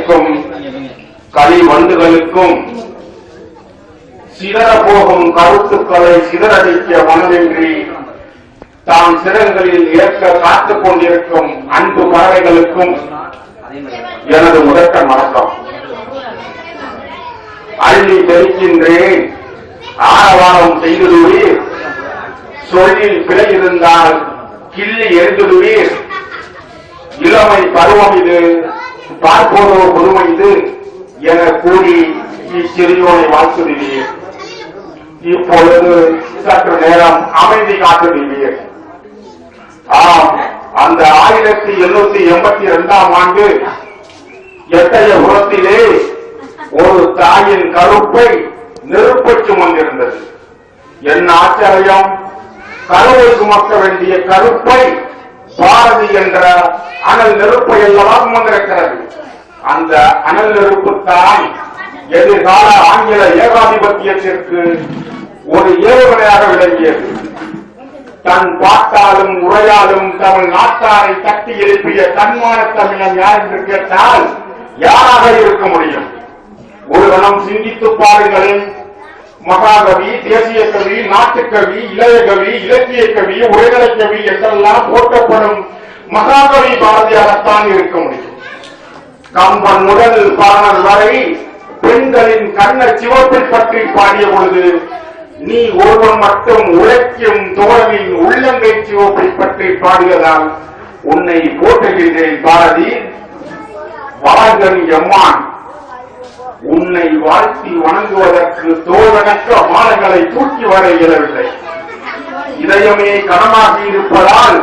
நிற்கும் களிவண்டுகளுக்கும் சிதறப்போகும் கருத்துக்களை சிதறடிக்க மனமின்றி தாம் சிறகுகளில் ஏற்க காத்துக் கொண்டிருக்கும் அன்பு பறவைகளுக்கும் எனது முதற்க வணக்கம். அள்ளி தெளிக்கின்றேன், ஆரவாரம் செய்துடுவீர், சொல்லில் பிழை இருந்தால் கிள்ளி எரிந்துடுவீர். இளமை பருவம் இது, பார்ப்போரோ பொறுமை இது என கூறி இச்சிறியோனை வாழ்த்துடுவீர். இப்பொழுது சற்று நேரம் அமைதி காட்டுவீர். ஆம், அந்த 1882ஆம் ஆண்டு எட்டயபுரத்திலே ஒரு தாயின் கருப்பை நெருப்பை சுமந்திருந்தது. என்ன ஆச்சரியம்! கருவை சுமக்க வேண்டிய கருப்பை பாரதி என்ற அனல் நெருப்பை அல்லவா சுமந்திருக்கிறது. அந்த அனல் நெருப்பு தான் எதிர்கால ஆங்கில ஏகாதிபத்தியத்திற்கு ஒரு ஏவுகணையாக விளங்கியது. தன் பாட்டாலும் உரையாலும் தமிழ் நாட்டாரை தட்டி எழுப்பிய தன்மான தமிழன் யார் என்று கேட்டால் யாராக இருக்க முடியும்? ஒரு கணம் சிந்தித்து பாருங்களேன். மகாகவி, தேசிய கவி, நாட்டுக்கவி, இளைய கவி, இலக்கிய கவி, உரைநடை கவி என்றெல்லாம் போற்றப்படும் மகாகவி பாரதியாகத்தான் இருக்க முடியும். கம்பன் முதல் பாடல் வரை பெண்களின் கண்ண சிவப்பை பற்றி பாடிய பொழுது நீ ஒருவன் மட்டும் உழைக்கும் தோழனின் உள்ளங்கை சிவப்பை பற்றி பாடியதால் உன்னை போற்றுகின்றேன் பாரதி. வாழ்கன் எம்மான், உன்னை வாழ்த்தி வணங்குவதற்கு தோழனற்ற மாலைகளை தூக்கி வர இயலவில்லை. இதயமே கனமாகி இருப்பதால்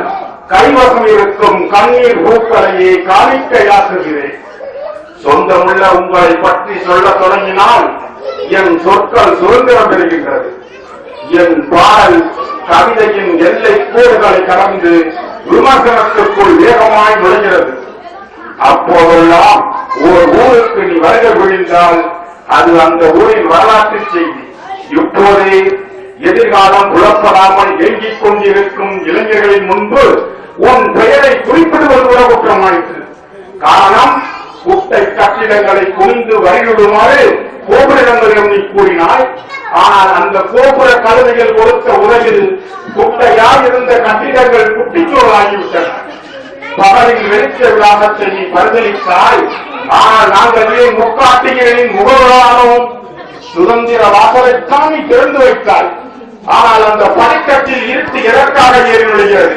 கைவசம் இருக்கும் கண்ணீர் பூக்களையே காணிக்கையாக்குகிறேன். சொந்தமுள்ள உங்களை பற்றி சொல்ல தொடங்கினால் என் சொற்கள் சுதந்திரம் பெறுகின்றது. என் பாடல் கவிதையின் எல்லை கோடுகளை கடந்து விமர்சனத்திற்குள் வேகமாய் நுழைகிறது. அப்போதெல்லாம் ஒரு ஊருக்கு நீ வருகை விழுந்தால் அது அந்த ஊரின் வரலாற்று செய்தி. இப்போதே எதிர்காலம் புலப்படாமல் இயங்கிக் கொண்டிருக்கும் இளைஞர்களின் முன்பு உன் பெயரை குறிப்பிடுவது கூட குற்றமாயிற்று. காரணம், குட்டை கட்டிடங்களை குனிந்து வரிவிடுமாறு கோபுரங்களிடம் நீ கூறினாய். ஆனால் அந்த கோபுர கழுதைகள் கொடுத்த உலகில் குட்டையாய் இருந்த கட்டிடங்கள் குட்டிச்சோறாகிவிட்டன. பகலின் வெளிச்ச விளாசத்தை நீ பரிசீலித்தாய். ஆனால் நாங்கள் ஏன் முக்காட்டிகளின் முகவரானோம்? சுதந்திர வாசலைத்தான் நீ திறந்து வைத்தாய். ஆனால் அந்த பனிக்கட்டில் இருட்டு எதற்காக ஏறி நுழைகிறது?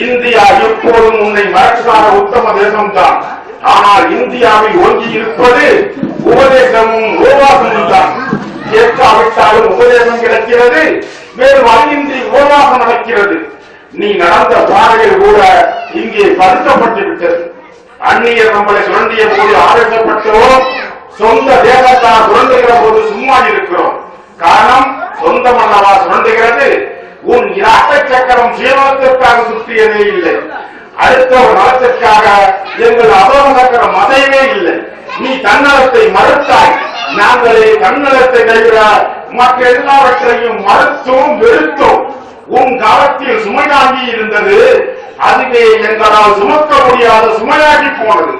இந்தியா எப்போதும் உன்னை மறக்காத உத்தம தேசம்தான். ஆனால் இந்தியாவில் ஒங்கி இருப்பது உபதேசமும் உபவாசமும் தான். கேட்காவிட்டாலும் உபதேசம் கிடைக்கிறது, வேறு வழியின்றி உபவாசம் நடக்கிறது. நீ நடந்த பாதையில் கூட இங்கே பதிக்கப்பட்டு விட்டது. அந்நியர் நம்மளை சுரண்டிய போது ஆதரிக்கப்பட்டோம், சொந்த தேசத்தால் சுரண்டுகிற போது சும்மா இருக்கிறோம். காரணம், சொந்தம் அல்லவா சுரண்டுகிறது. உன் இராட்ட சக்கரம் சுயநலத்திற்காக சுற்றியதே இல்லை, அடுத்த ஒரு நலத்திற்காக எங்கள் அவமதிக்கிற மதையவே இல்லை. நீ தன்னலத்தை மறுத்தாய், நாங்களே தன்னலத்தை தவிர மற்ற எல்லாவற்றையும் மறுத்தோம், வெறுத்தோம். உன் காலத்தில் சுமையாகி இருந்தது, அதுவே எங்களால் சுமக்க முடியாத சுமையாகி போனது.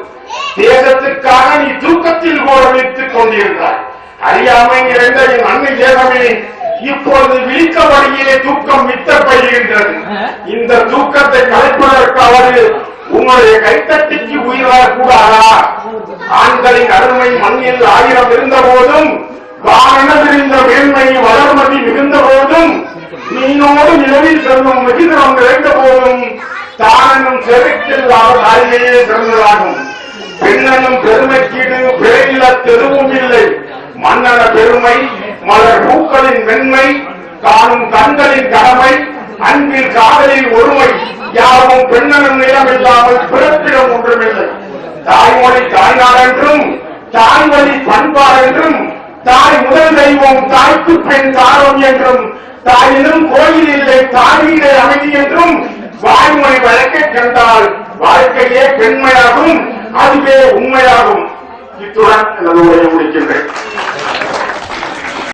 தேசத்திற்காக நீ தூக்கத்தில் கூட வைத்துக் கொண்டிருந்தாய். அறியாமை நிறைந்த என் அன்னை தேசமே இப்பொழுது விழித்தபடியே தூக்கம் வித்த பயிர்கின்றது. இந்த தூக்கத்தை கலைப்பதற்காவது உங்களுடைய கைத்தட்டிக்கு உயிராக கூடாதா? ஆண்களின் அருமை மண்ணில் 1000 இருந்த போதும், வாரண விரிந்த மேன்மை வளர்மதி மிகுந்த போதும், மீனோடு நிலவில் செல்லும் மிகுதிரம் நிறைந்த போதும், தானும் செருக்கில்லாத தாயிலேயே சிறந்ததாகும். பெண்ணனும் பெருமைக்கீடு பிழையில தெருவும் இல்லை. மன்னன பெருமை, மலர் பூக்களின் மென்மை, காணும் கண்களின் கடமை, அன்பில் காதலில் ஒருமை, யாரும் பெண்ணனும் நிலம் இல்லாமல் பிறப்பிடம் ஒன்றுமில்லை. தாய்மொழி தாய்நாள் என்றும், தாய்வழி பண்பாடு என்றும், தாய் முதல் தெய்வம், தாய்க்கு பெண் தாரம் என்றும், தாயினும் கோயில் இல்லை தாயிலே அமைதி என்றும், வாய்மொழி வழக்கை கண்டால் வாழ்க்கையே பெண்மையாகும், அதுவே உண்மையாகும். இத்துடன் எனது உரையை முடிக்கின்றேன்.